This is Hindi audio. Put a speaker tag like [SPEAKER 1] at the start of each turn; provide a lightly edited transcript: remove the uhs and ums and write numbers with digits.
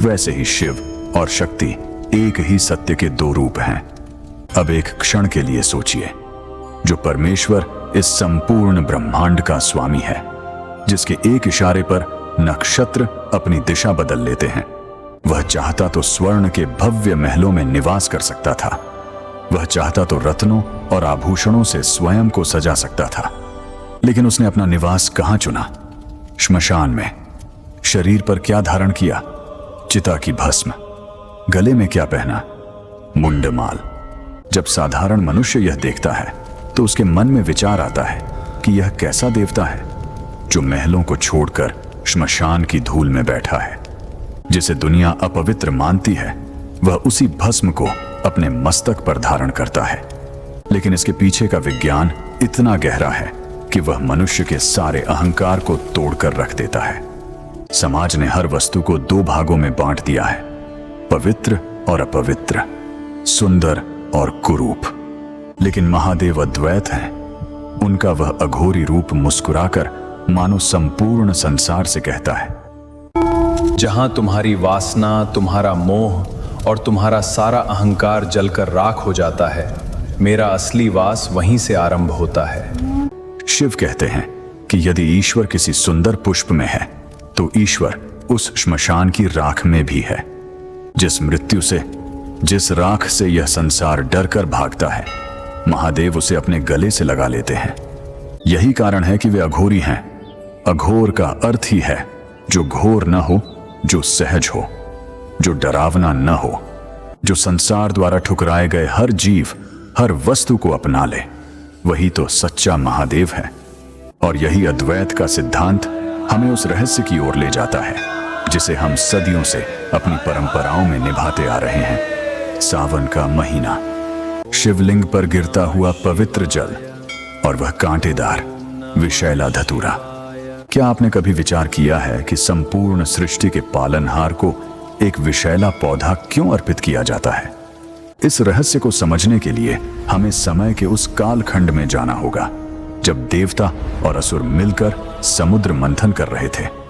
[SPEAKER 1] वैसे ही शिव और शक्ति एक ही सत्य के दो रूप हैं। अब एक क्षण के लिए सोचिए, जो परमेश्वर इस संपूर्ण ब्रह्मांड का स्वामी है, जिसके एक इशारे पर नक्षत्र अपनी दिशा बदल लेते हैं, वह चाहता तो स्वर्ण के भव्य महलों में निवास कर सकता था। वह चाहता तो रत्नों और आभूषणों से स्वयं को सजा सकता था, लेकिन उसने अपना निवास कहां चुना? श्मशान में। शरीर पर क्या धारण किया? चिता की भस्म। गले में क्या पहना? मुंडमाल। जब साधारण मनुष्य यह देखता है तो उसके मन में विचार आता है कि यह कैसा देवता है जो महलों को छोड़कर श्मशान की धूल में बैठा है। जिसे दुनिया अपवित्र मानती है, वह उसी भस्म को अपने मस्तक पर धारण करता है। लेकिन इसके पीछे का विज्ञान इतना गहरा है कि वह मनुष्य के सारे अहंकार को तोड़कर रख देता है। समाज ने हर वस्तु को दो भागों में बांट दिया है, पवित्र और अपवित्र, सुंदर और कुरूप। लेकिन महादेव अद्वैत हैं। उनका वह अघोरी रूप मुस्कुराकर मानो संपूर्ण संसार से कहता है,
[SPEAKER 2] जहां तुम्हारी वासना, तुम्हारा मोह और तुम्हारा सारा अहंकार जलकर राख हो जाता है, मेरा असली वास वहीं से आरंभ होता है।
[SPEAKER 1] शिव कहते हैं कि यदि ईश्वर किसी सुंदर पुष्प में है तो ईश्वर उस श्मशान की राख में भी है। जिस मृत्यु से, जिस राख से यह संसार डर कर भागता है, महादेव उसे अपने गले से लगा लेते हैं। यही कारण है कि वे अघोरी हैं। अघोर का अर्थ ही है जो घोर न हो, जो सहज हो, जो डरावना न हो, जो संसार द्वारा ठुकराए गए हर जीव, हर वस्तु को अपना ले। वही तो सच्चा महादेव है। और यही अद्वैत का सिद्धांत हमें उस रहस्य की ओर ले जाता है जिसे हम सदियों से अपनी परंपराओं में निभाते आ रहे हैं। सावन का महीना, शिवलिंग पर गिरता हुआ पवित्र जल और वह कांटेदार विषैला धतूरा। क्या आपने कभी विचार किया है कि संपूर्ण सृष्टि के पालनहार को एक विषैला पौधा क्यों अर्पित किया जाता है? इस रहस्य को समझने के लिए हमें समय के उस कालखंड में जाना होगा जब देवता और असुर मिलकर समुद्र मंथन कर रहे थे।